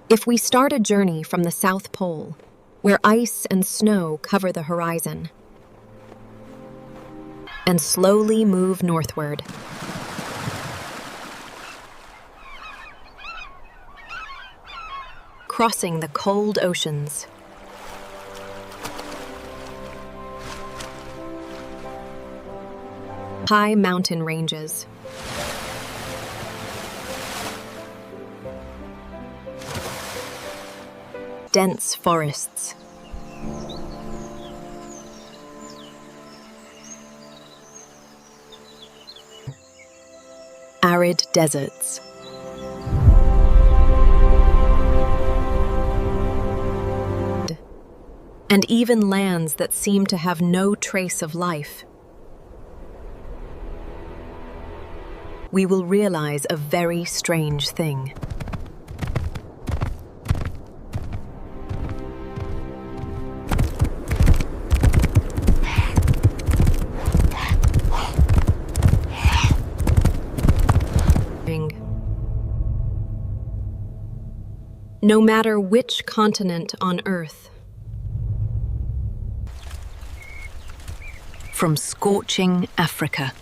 If we start a journey from the South Pole, where ice and snow cover the horizon, and slowly move northward, crossing the cold oceans, high mountain ranges, dense forests, arid deserts, and even lands that seem to have no trace of life, we will realize a very strange thing. No matter which continent on Earth, from scorching Africa,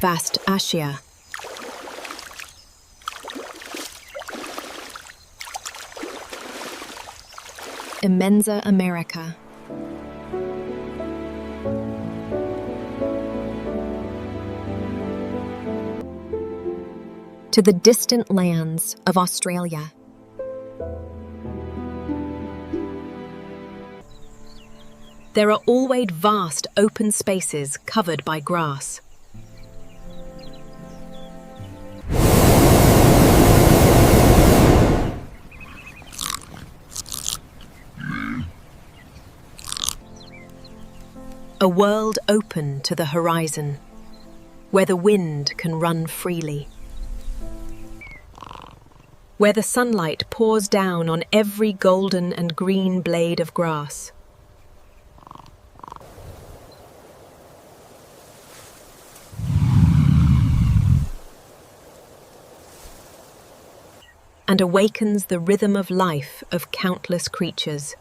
vast Asia, immensa America, to the distant lands of Australia. There are always vast open spaces covered by grass. A world open to the horizon, where the wind can run freely, where the sunlight pours down on every golden and green blade of grass. And awakens the rhythm of life of countless creatures.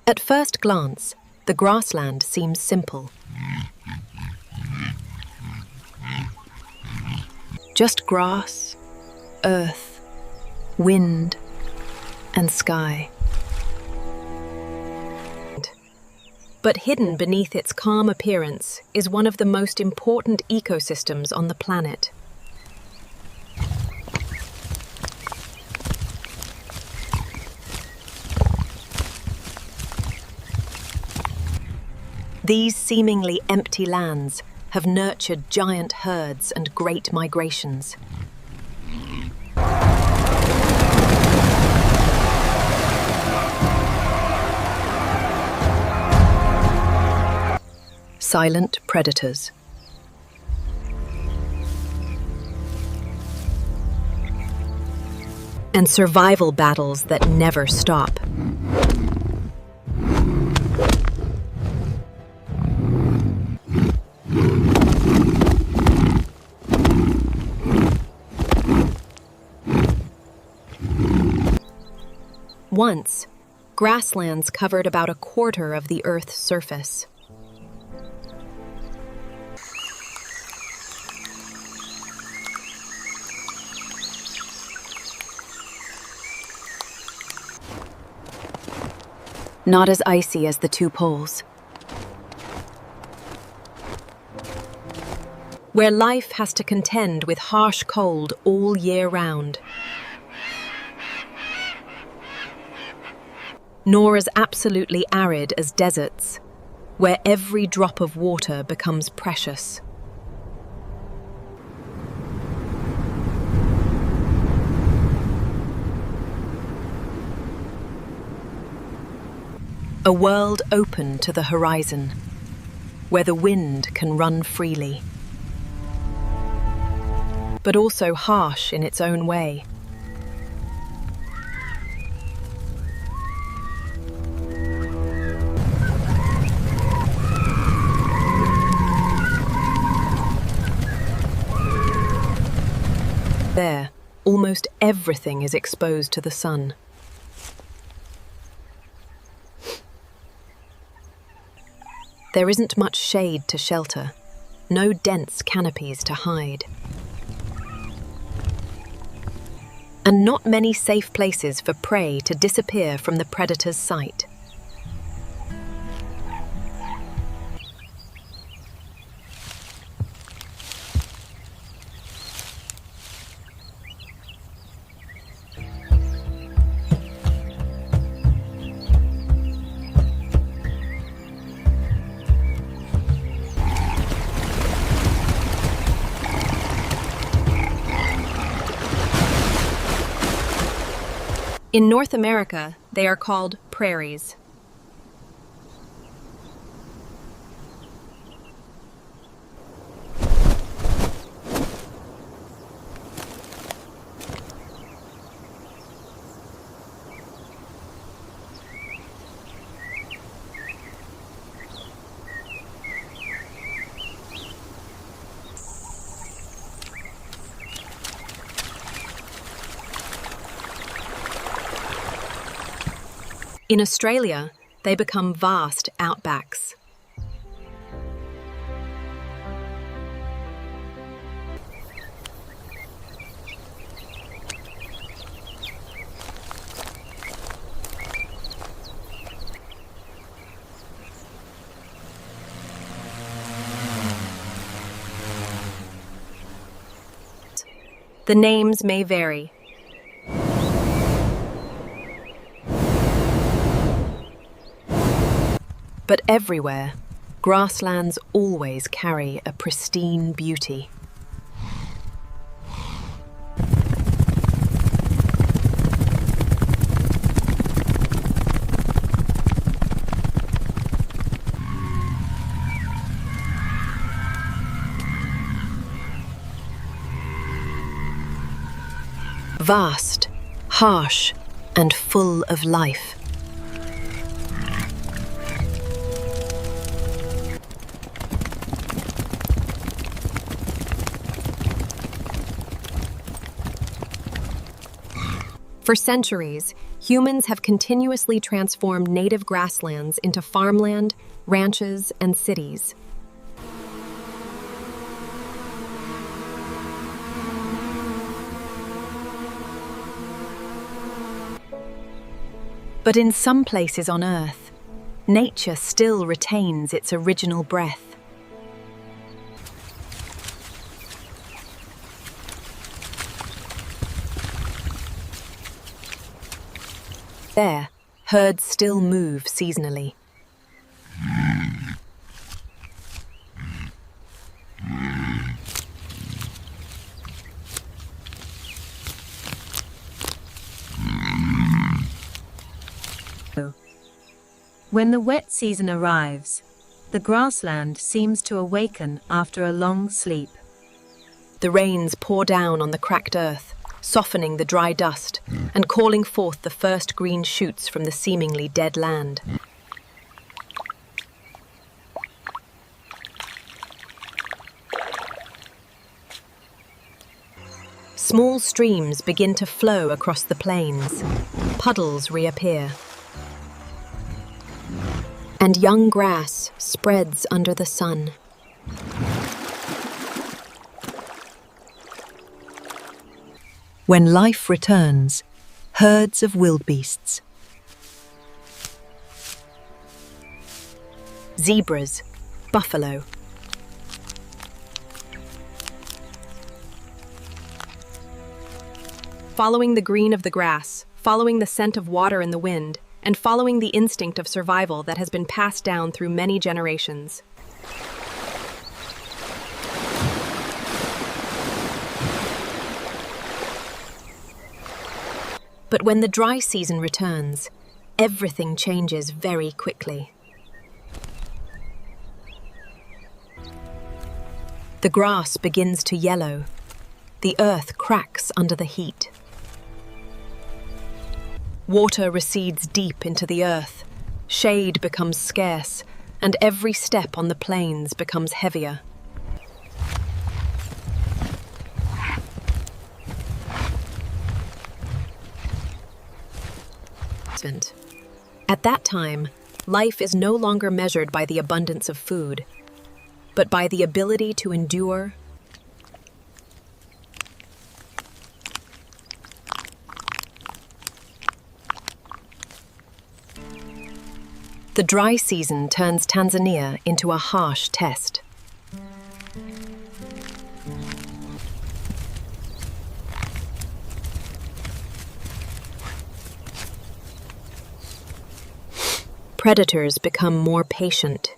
At first glance, the grassland seems simple. Just grass, earth, wind, and sky. But hidden beneath its calm appearance is one of the most important ecosystems on the planet. These seemingly empty lands have nurtured giant herds and great migrations. Silent predators. And survival battles that never stop. Once, grasslands covered about a quarter of the Earth's surface. Not as icy as the two poles. Where life has to contend with harsh cold all year round. Nor as absolutely arid as deserts, where every drop of water becomes precious. A world open to the horizon, where the wind can run freely, but also harsh in its own way. almost everything is exposed to the sun. There isn't much shade to shelter, no dense canopies to hide, and not many safe places for prey to disappear from the predator's sight. In North America, they are called prairies. In Australia, they become vast outbacks. The names may vary. But everywhere, grasslands always carry a pristine beauty. Vast, harsh, and full of life. For centuries, humans have continuously transformed native grasslands into farmland, ranches, and cities. But in some places on Earth, nature still retains its original breath. There, herds still move seasonally. When the wet season arrives, the grassland seems to awaken after a long sleep. The rains pour down on the cracked earth, softening the dry dust and calling forth the first green shoots from the seemingly dead land. Small streams begin to flow across the plains. Puddles reappear. And young grass spreads under the sun. When life returns, herds of wildebeests. Zebras, buffalo. Following the green of the grass, following the scent of water in the wind, and following the instinct of survival that has been passed down through many generations. But when the dry season returns, everything changes very quickly. The grass begins to yellow. The earth cracks under the heat. Water recedes deep into the earth. Shade becomes scarce, and every step on the plains becomes heavier. At that time, life is no longer measured by the abundance of food, but by the ability to endure. The dry season turns Tanzania into a harsh test. Predators become more patient.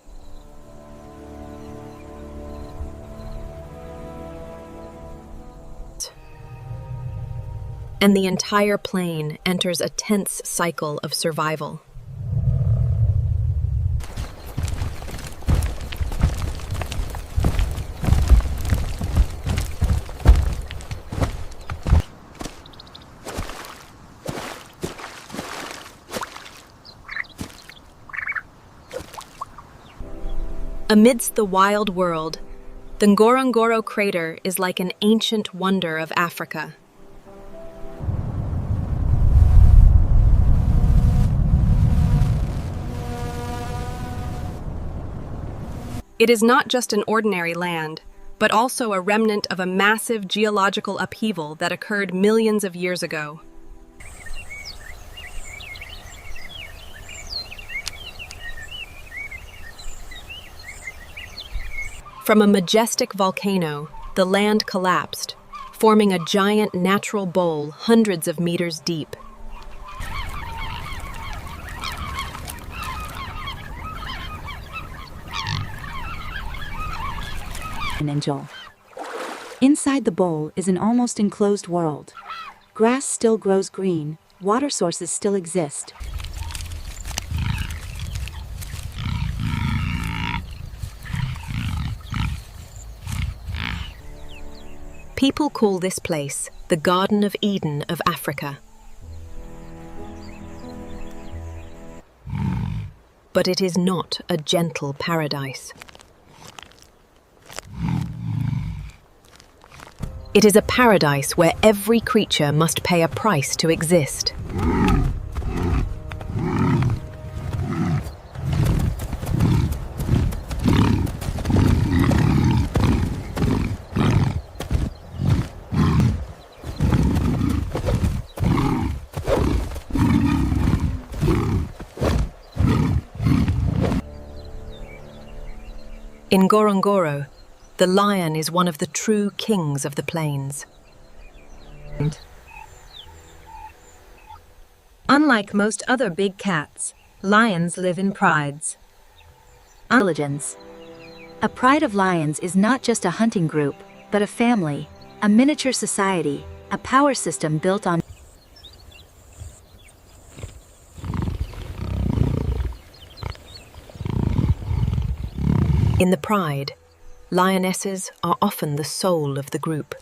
And the entire plain enters a tense cycle of survival. Amidst the wild world, the Ngorongoro crater is like an ancient wonder of Africa. It is not just an ordinary land, but also a remnant of a massive geological upheaval that occurred millions of years ago. From a majestic volcano, the land collapsed, forming a giant natural bowl hundreds of meters deep. Inside the bowl is an almost enclosed world. Grass still grows green, water sources still exist. People call this place the Garden of Eden of Africa. But it is not a gentle paradise. It is a paradise where every creature must pay a price to exist. In Ngorongoro, the lion is one of the true kings of the plains. Unlike most other big cats, lions live in prides. Intelligence. A pride of lions is not just a hunting group, but a family, a miniature society, a power system built on. In the pride, lionesses are often the soul of the group.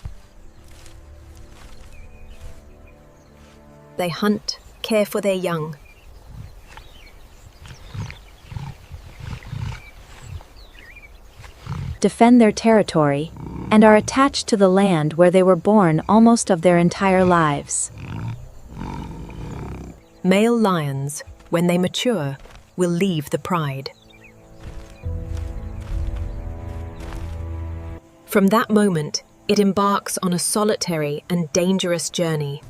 They hunt, care for their young. Defend their territory, and are attached to the land where they were born almost of their entire lives. Male lions, when they mature, will leave the pride. From that moment, it embarks on a solitary and dangerous journey.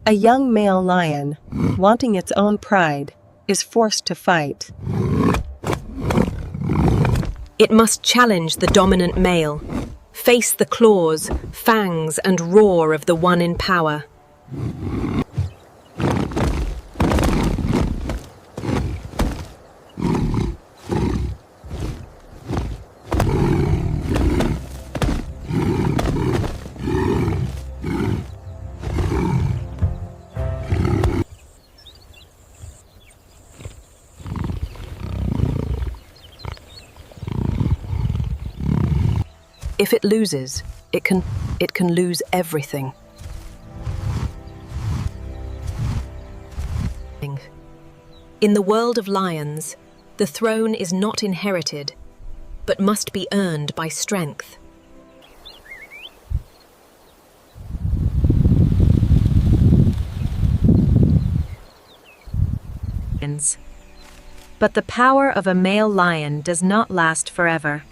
A young male lion, wanting its own pride, is forced to fight. It must challenge the dominant male, face the claws, fangs, and roar of the one in power. If it loses, it can lose everything. In the world of lions, the throne is not inherited, but must be earned by strength. ends. But the power of a male lion does not last forever.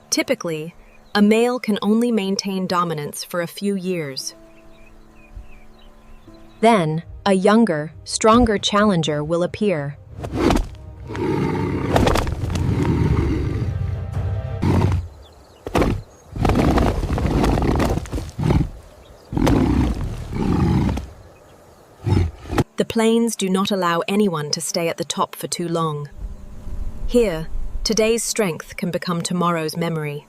Typically, a male can only maintain dominance for a few years. Then, a younger, stronger challenger will appear. The plains do not allow anyone to stay at the top for too long. Here, today's strength can become tomorrow's memory.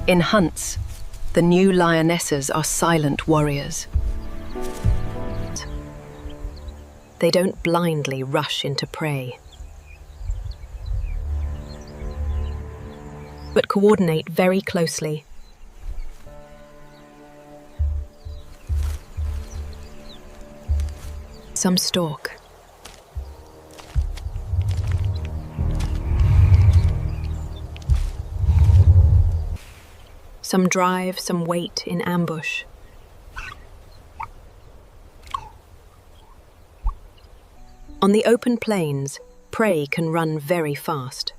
In hunts, the new lionesses are silent warriors. They don't blindly rush into prey, but coordinate very closely. Some stalk. Some drive, some wait in ambush. On the open plains, prey can run very fast.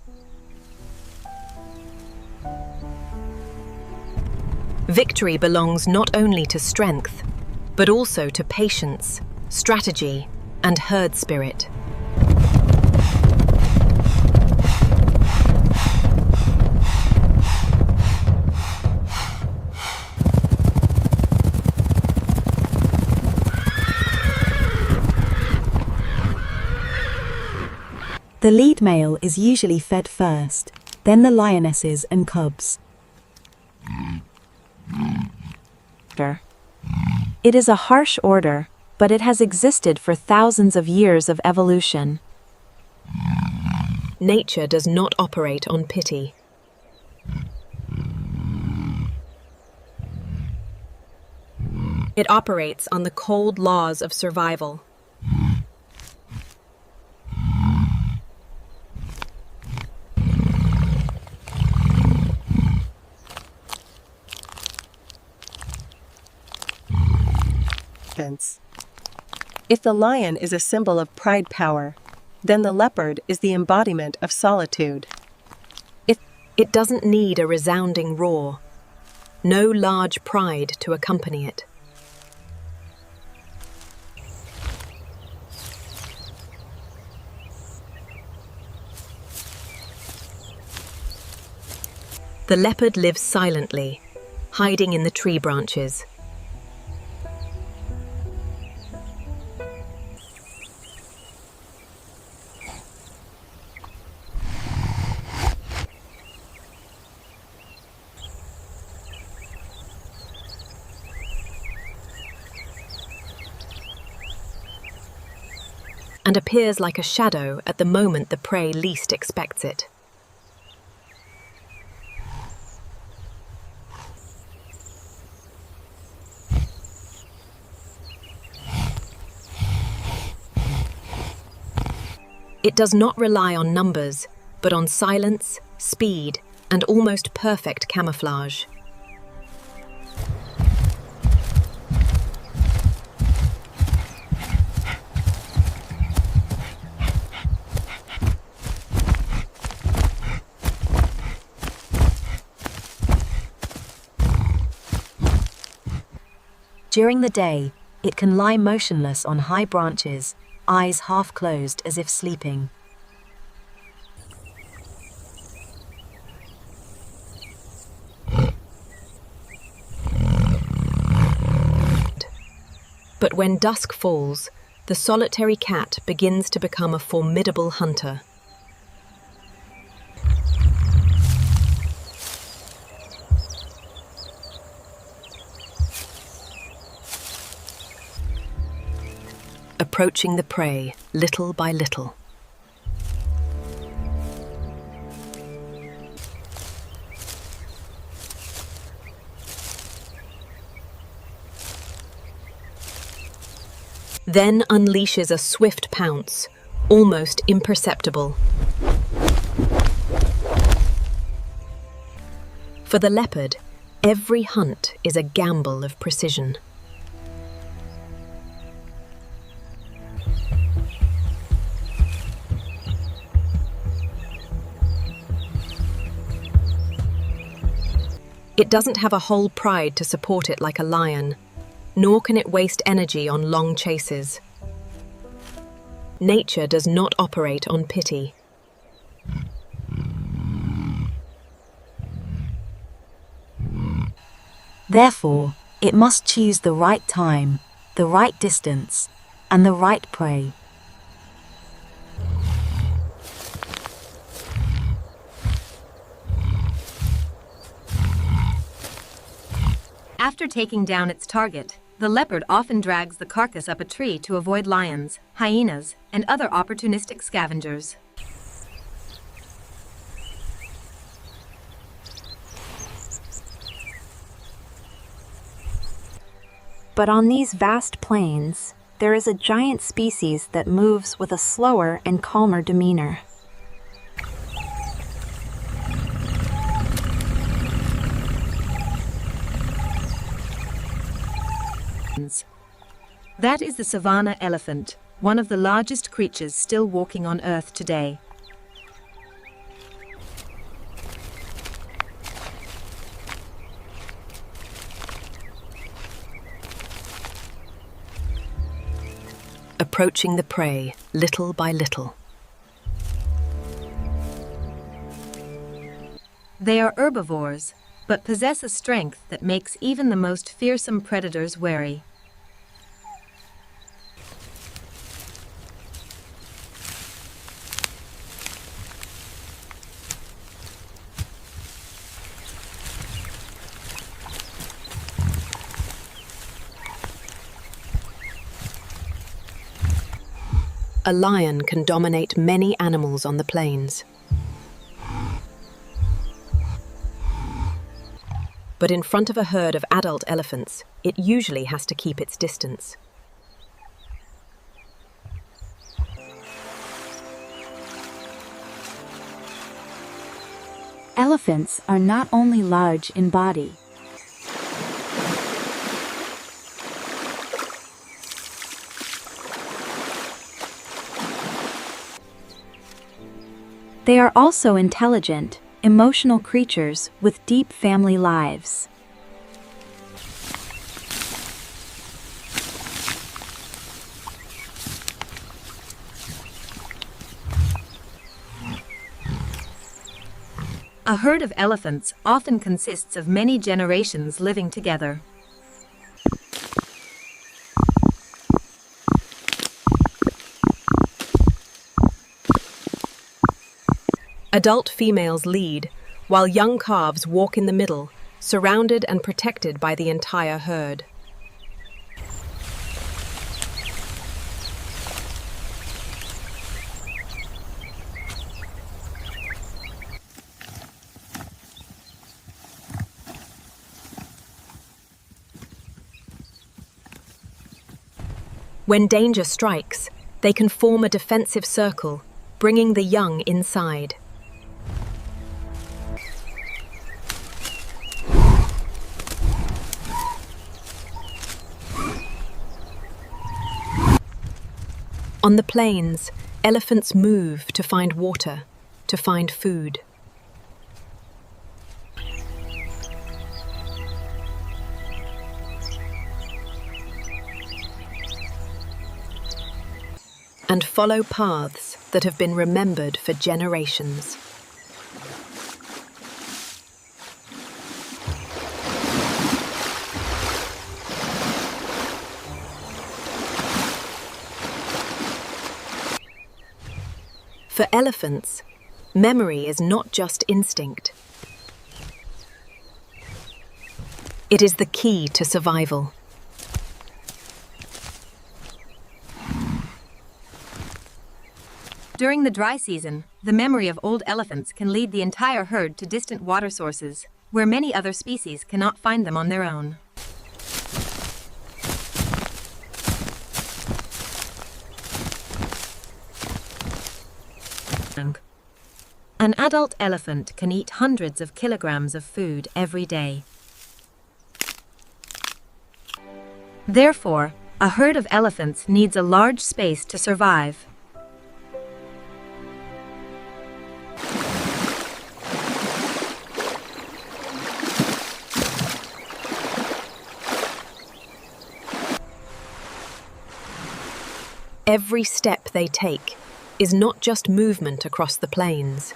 Victory belongs not only to strength, but also to patience, strategy, and herd spirit. The lead male is usually fed first, then the lionesses and cubs. It is a harsh order, but it has existed for thousands of years of evolution. Nature does not operate on pity. It operates on the cold laws of survival. If the lion is a symbol of pride power, then the leopard is the embodiment of solitude. It doesn't need a resounding roar. No large pride to accompany it. The leopard lives silently, hiding in the tree branches. And appears like a shadow at the moment the prey least expects it. It does not rely on numbers, but on silence, speed, and almost perfect camouflage. During the day, it can lie motionless on high branches, eyes half closed as if sleeping. But when dusk falls, the solitary cat begins to become a formidable hunter. Approaching the prey little by little. then unleashes a swift pounce, almost imperceptible. For the leopard, every hunt is a gamble of precision. It doesn't have a whole pride to support it like a lion, nor can it waste energy on long chases. Nature does not operate on pity. Therefore, it must choose the right time, the right distance, and the right prey. After taking down its target, the leopard often drags the carcass up a tree to avoid lions, hyenas, and other opportunistic scavengers. But on these vast plains, there is a giant species that moves with a slower and calmer demeanor. That is the savanna elephant, one of the largest creatures still walking on Earth today. Approaching the prey, little by little. They are herbivores, but possess a strength that makes even the most fearsome predators wary. A lion can dominate many animals on the plains. But in front of a herd of adult elephants, it usually has to keep its distance. Elephants are not only large in body. They are also intelligent, emotional creatures with deep family lives. A herd of elephants often consists of many generations living together. Adult females lead, while young calves walk in the middle, surrounded and protected by the entire herd. When danger strikes, they can form a defensive circle, bringing the young inside. On the plains, elephants move to find water, to find food. And follow paths that have been remembered for generations. For elephants, memory is not just instinct. It is the key to survival. During the dry season, the memory of old elephants can lead the entire herd to distant water sources, where many other species cannot find them on their own. An adult elephant can eat hundreds of kilograms of food every day. Therefore, a herd of elephants needs a large space to survive. Every step they take is not just movement across the plains.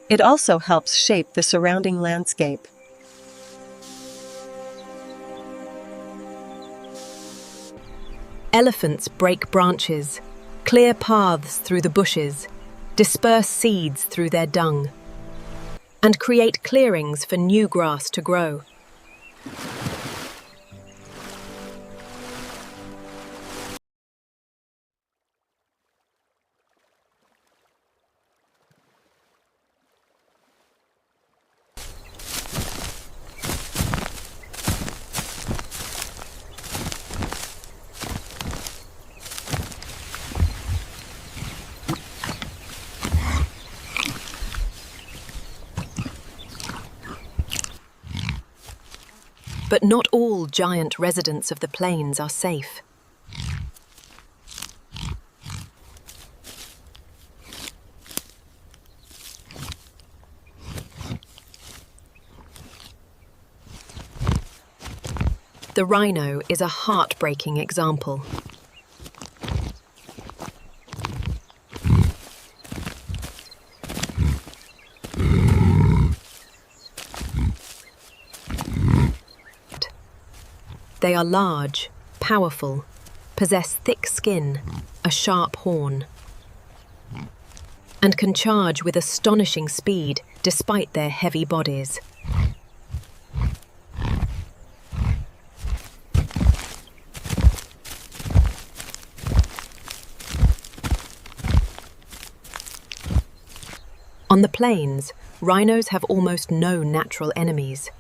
It also helps shape the surrounding landscape. Elephants break branches, clear paths through the bushes, disperse seeds through their dung, and create clearings for new grass to grow. But not all giant residents of the plains are safe. The rhino is a heartbreaking example. They are large, powerful, possess thick skin, a sharp horn, and can charge with astonishing speed despite their heavy bodies. On the plains, rhinos have almost no natural enemies.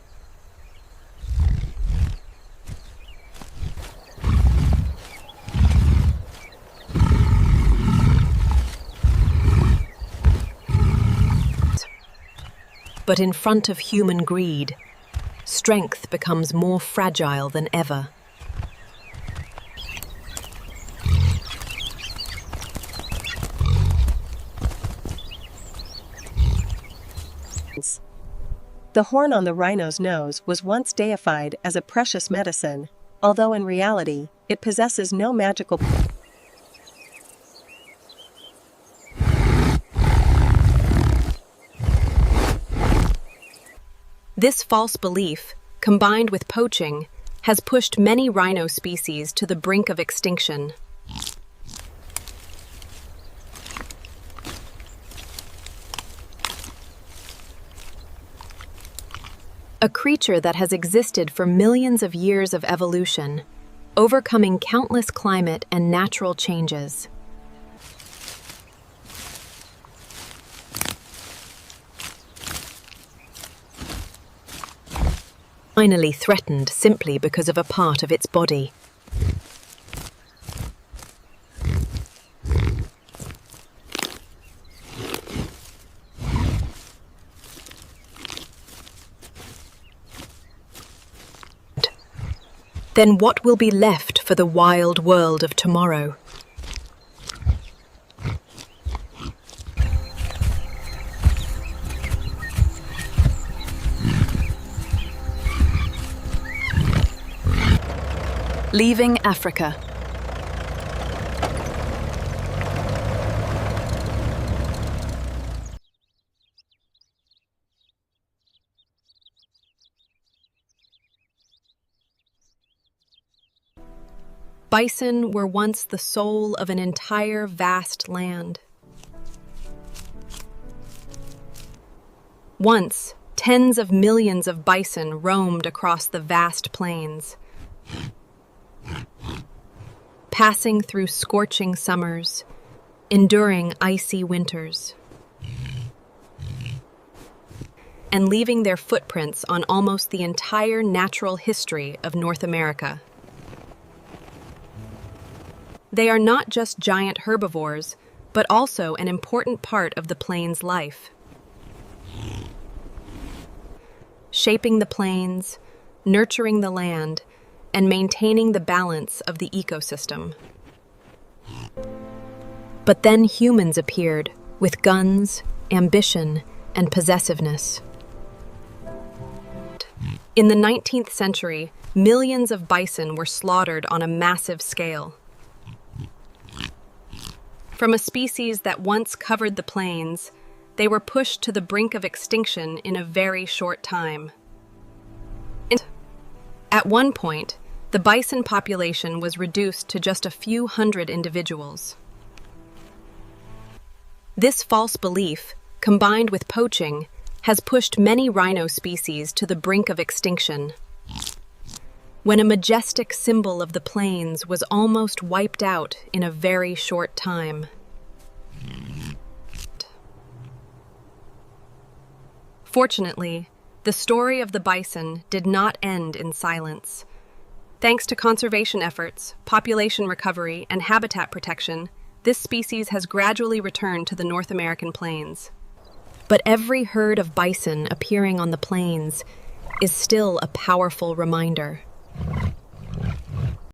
But in front of human greed, strength becomes more fragile than ever. The horn on the rhino's nose was once deified as a precious medicine, although in reality, it possesses no magical. This false belief, combined with poaching, has pushed many rhino species to the brink of extinction. A creature that has existed for millions of years of evolution, overcoming countless climate and natural changes. Finally threatened simply because of a part of its body. Then what will be left for the wild world of tomorrow? Leaving Africa. Bison were once the soul of an entire vast land. Once, tens of millions of bison roamed across the vast plains, passing through scorching summers, enduring icy winters. and leaving their footprints on almost the entire natural history of North America. They are not just giant herbivores, but also an important part of the plains' life. Shaping the plains, nurturing the land, and maintaining the balance of the ecosystem. But then humans appeared, with guns, ambition, and possessiveness. In the 19th century, millions of bison were slaughtered on a massive scale. From a species that once covered the plains, they were pushed to the brink of extinction in a very short time. At one point, the bison population was reduced to just a few hundred individuals. This false belief, combined with poaching, has pushed many rhino species to the brink of extinction. When a majestic symbol of the plains was almost wiped out in a very short time. Fortunately, the story of the bison did not end in silence. Thanks to conservation efforts, population recovery, and habitat protection, this species has gradually returned to the North American plains. But every herd of bison appearing on the plains is still a powerful reminder.